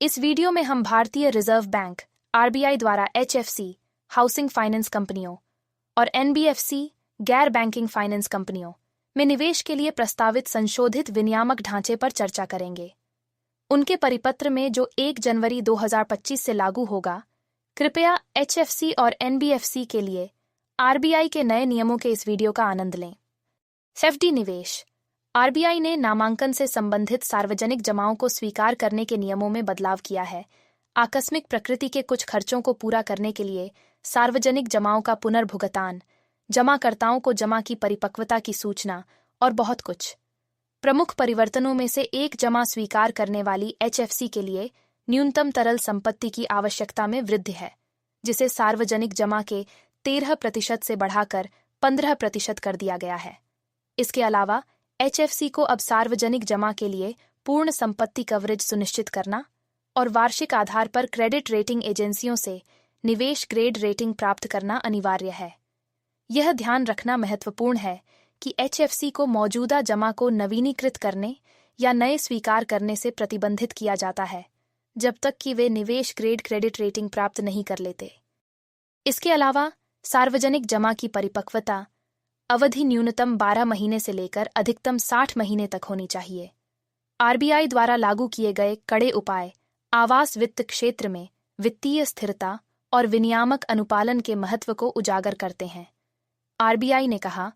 इस वीडियो में हम भारतीय रिजर्व बैंक आरबीआई द्वारा एचएफसी हाउसिंग फाइनेंस कंपनियों और एनबीएफसी गैर बैंकिंग फाइनेंस कंपनियों में निवेश के लिए प्रस्तावित संशोधित विनियामक ढांचे पर चर्चा करेंगे। उनके परिपत्र में जो 1 जनवरी 2025 से लागू होगा, कृपया एचएफसी और एनबीएफसी के लिए आरबीआई के नए नियमों के इस वीडियो का आनंद लें। एफडी निवेश। आरबीआई ने नामांकन से संबंधित सार्वजनिक जमाओं को स्वीकार करने के नियमों में बदलाव किया है। आकस्मिक प्रकृति के कुछ खर्चों को पूरा करने के लिए सार्वजनिक जमाओं का पुनर्भुगतान, जमाकर्ताओं को जमा की परिपक्वता की सूचना और बहुत कुछ। प्रमुख परिवर्तनों में से एक जमा स्वीकार करने वाली एचएफसी के लिए न्यूनतम तरल संपत्ति की आवश्यकता में वृद्धि है, जिसे सार्वजनिक जमा के 13% से बढ़ाकर 15% कर दिया गया है। इसके अलावा एचएफसी को अब सार्वजनिक जमा के लिए पूर्ण संपत्ति कवरेज सुनिश्चित करना और वार्षिक आधार पर क्रेडिट रेटिंग एजेंसियों से निवेश ग्रेड रेटिंग प्राप्त करना अनिवार्य है। यह ध्यान रखना महत्वपूर्ण है कि एचएफसी को मौजूदा जमा को नवीनीकृत करने या नए स्वीकार करने से प्रतिबंधित किया जाता है, जब तक कि वे निवेश ग्रेड क्रेडिट रेटिंग प्राप्त नहीं कर लेते। इसके अलावा सार्वजनिक जमा की परिपक्वता अवधि न्यूनतम 12 महीने से लेकर अधिकतम 60 महीने तक होनी चाहिए। आरबीआई द्वारा लागू किए गए कड़े उपाय आवास वित्त क्षेत्र में वित्तीय स्थिरता और विनियामक अनुपालन के महत्व को उजागर करते हैं। आरबीआई ने कहा,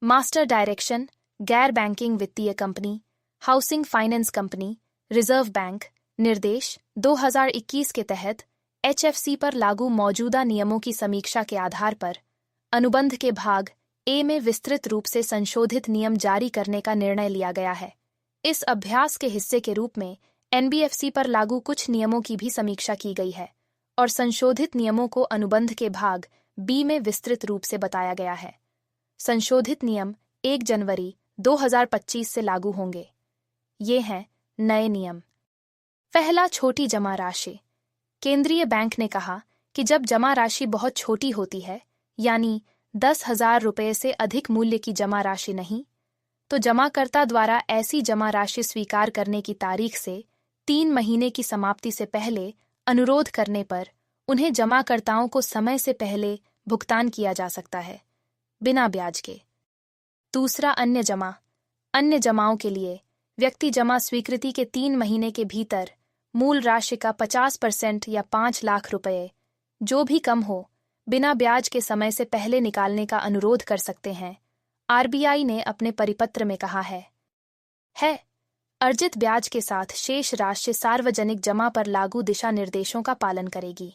मास्टर डायरेक्शन गैर बैंकिंग वित्तीय company, housing finance company, reserve bank निर्देश 2021 के तहत एचएफसी पर लागू मौजूदा नियमों की समीक्षा के आधार पर अनुबंध के भाग ए में विस्तृत रूप से संशोधित नियम जारी करने का निर्णय लिया गया है। इस अभ्यास के हिस्से के रूप में एनबीएफसी पर लागू कुछ नियमों की भी समीक्षा की गई है और संशोधित नियमों को अनुबंध के भाग बी में विस्तृत रूप से बताया गया है। संशोधित नियम 1 जनवरी 2025 से लागू होंगे। ये हैं नए नियम। पहला, छोटी जमा राशि। केंद्रीय बैंक ने कहा कि जब जमा राशि बहुत छोटी होती है, यानी 10,000 रुपये से अधिक मूल्य की जमा राशि नहीं, तो जमाकर्ता द्वारा ऐसी जमा राशि स्वीकार करने की तारीख से 3 महीने की समाप्ति से पहले अनुरोध करने पर उन्हें जमाकर्ताओं को समय से पहले भुगतान किया जा सकता है, बिना ब्याज के। दूसरा, अन्य जमा। अन्य जमाओं के लिए व्यक्ति जमा स्वीकृति के 3 महीने के भीतर मूल राशि का 50% या 5 लाख रुपये, जो भी कम हो, बिना ब्याज के समय से पहले निकालने का अनुरोध कर सकते हैं। आरबीआई ने अपने परिपत्र में कहा है। अर्जित ब्याज के साथ शेष राशि सार्वजनिक जमा पर लागू दिशा निर्देशों का पालन करेगी।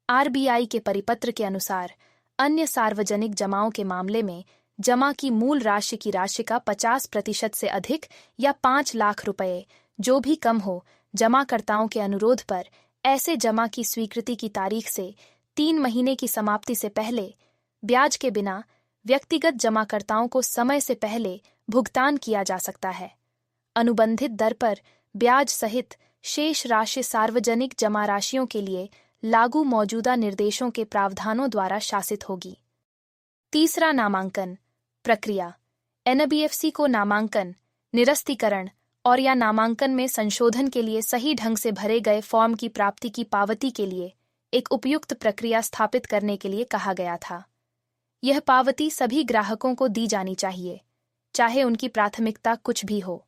आरबीआई के परिपत्र के अनुसार अन्य सार्वजनिक जमाओं के मामले में जमा की मूल राशि की राशि का 50% से अधिक या 5 लाख रुपये, जो भी कम हो, जमाकर्ताओं के अनुरोध पर ऐसे जमा की स्वीकृति की तारीख से 3 महीने की समाप्ति से पहले ब्याज के बिना व्यक्तिगत जमाकर्ताओं को समय से पहले भुगतान किया जा सकता है। अनुबंधित दर पर ब्याज सहित शेष राशि सार्वजनिक जमा राशियों के लिए लागू मौजूदा निर्देशों के प्रावधानों द्वारा शासित होगी। तीसरा, नामांकन प्रक्रिया। एनबीएफसी को नामांकन, निरस्तीकरण और या नामांकन में संशोधन के लिए सही ढंग से भरे गए फॉर्म की प्राप्ति की पावती के लिए एक उपयुक्त प्रक्रिया स्थापित करने के लिए कहा गया था। यह पावती सभी ग्राहकों को दी जानी चाहिए, चाहे उनकी प्राथमिकता कुछ भी हो।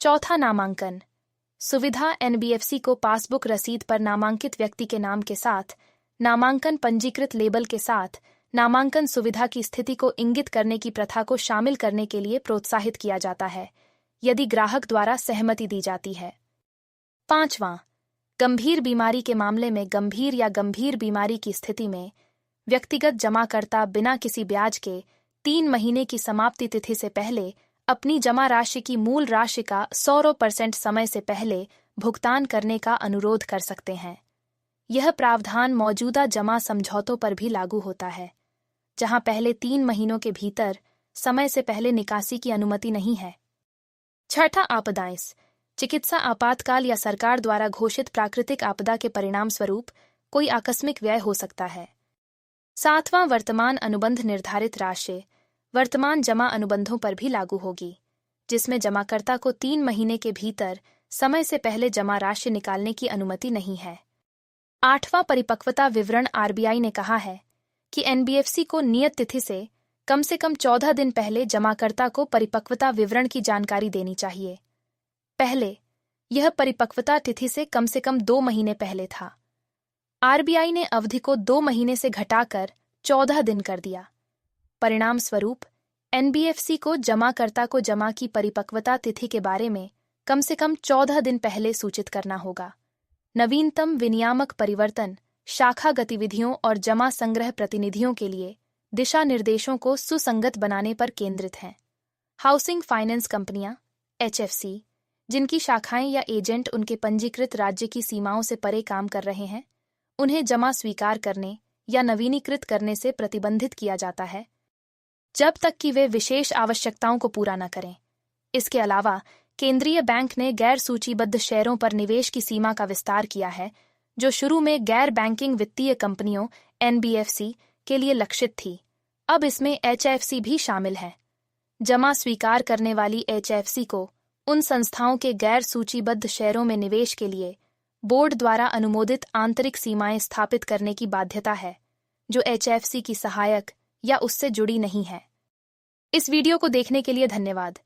चौथा, नामांकन सुविधा। एनबीएफसी को पासबुक रसीद पर नामांकित व्यक्ति के नाम के साथ नामांकन पंजीकृत लेबल के साथ नामांकन सुविधा की स्थिति को इंगित करने की प्रथा को शामिल करने के लिए प्रोत्साहित किया जाता है, यदि ग्राहक द्वारा सहमति दी जाती है। पांचवां, गंभीर बीमारी के मामले में गंभीर या गंभीर बीमारी की स्थिति में व्यक्तिगत जमाकर्ता बिना किसी ब्याज के 3 महीने की समाप्ति तिथि से पहले अपनी जमा राशि की मूल राशि का 100% समय से पहले भुगतान करने का अनुरोध कर सकते हैं। यह प्रावधान मौजूदा जमा समझौतों पर भी लागू होता है, जहां पहले 3 महीनों के भीतर समय से पहले निकासी की अनुमति नहीं है। छठा, आपदाएं। चिकित्सा आपातकाल या सरकार द्वारा घोषित प्राकृतिक आपदा के परिणाम स्वरूप कोई आकस्मिक व्यय हो सकता है। सातवां, वर्तमान अनुबंध निर्धारित राशि वर्तमान जमा अनुबंधों पर भी लागू होगी, जिसमें जमाकर्ता को 3 महीने के भीतर समय से पहले जमा राशि निकालने की अनुमति नहीं है। 8वां परिपक्वता विवरण आरबीआई ने कहा है कि एनबीएफसी को नियत तिथि से कम 14 दिन पहले जमाकर्ता को परिपक्वता विवरण की जानकारी देनी चाहिए। पहले यह परिपक्वता तिथि से कम 2 महीने पहले था। आरबीआई ने अवधि को 2 महीने से घटाकर 14 दिन कर दिया। परिणाम स्वरूप एनबीएफसी को जमाकर्ता को जमा की परिपक्वता तिथि के बारे में कम 14 दिन पहले सूचित करना होगा। नवीनतम विनियामक परिवर्तन शाखा गतिविधियों और जमा संग्रह प्रतिनिधियों के लिए दिशा निर्देशों को सुसंगत बनाने पर केंद्रित हैं। हाउसिंग फाइनेंस कंपनियां एचएफसी, जिनकी शाखाएं या एजेंट उनके पंजीकृत राज्य की सीमाओं से परे काम कर रहे हैं, उन्हें जमा स्वीकार करने या नवीनीकृत करने से प्रतिबंधित किया जाता है जब तक कि वे विशेष आवश्यकताओं को पूरा न करें। इसके अलावा केंद्रीय बैंक ने गैर सूचीबद्ध शेयरों पर निवेश की सीमा का विस्तार किया है, जो शुरू में गैर बैंकिंग वित्तीय कंपनियों एनबीएफसी के लिए लक्षित थी। अब इसमें एचएफसी भी शामिल है। जमा स्वीकार करने वाली एचएफसी को उन संस्थाओं के गैर सूचीबद्ध शेयरों में निवेश के लिए बोर्ड द्वारा अनुमोदित आंतरिक सीमाएं स्थापित करने की बाध्यता है, जो एचएफसी की सहायक या उससे जुड़ी नहीं है। इस वीडियो को देखने के लिए धन्यवाद।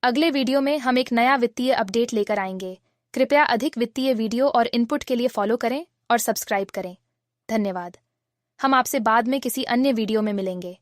अगले वीडियो में हम एक नया वित्तीय अपडेट लेकर आएंगे। कृपया अधिक वित्तीय वीडियो और इनपुट के लिए फॉलो करें और सब्सक्राइब करें। धन्यवाद। हम आपसे बाद में किसी अन्य वीडियो में मिलेंगे।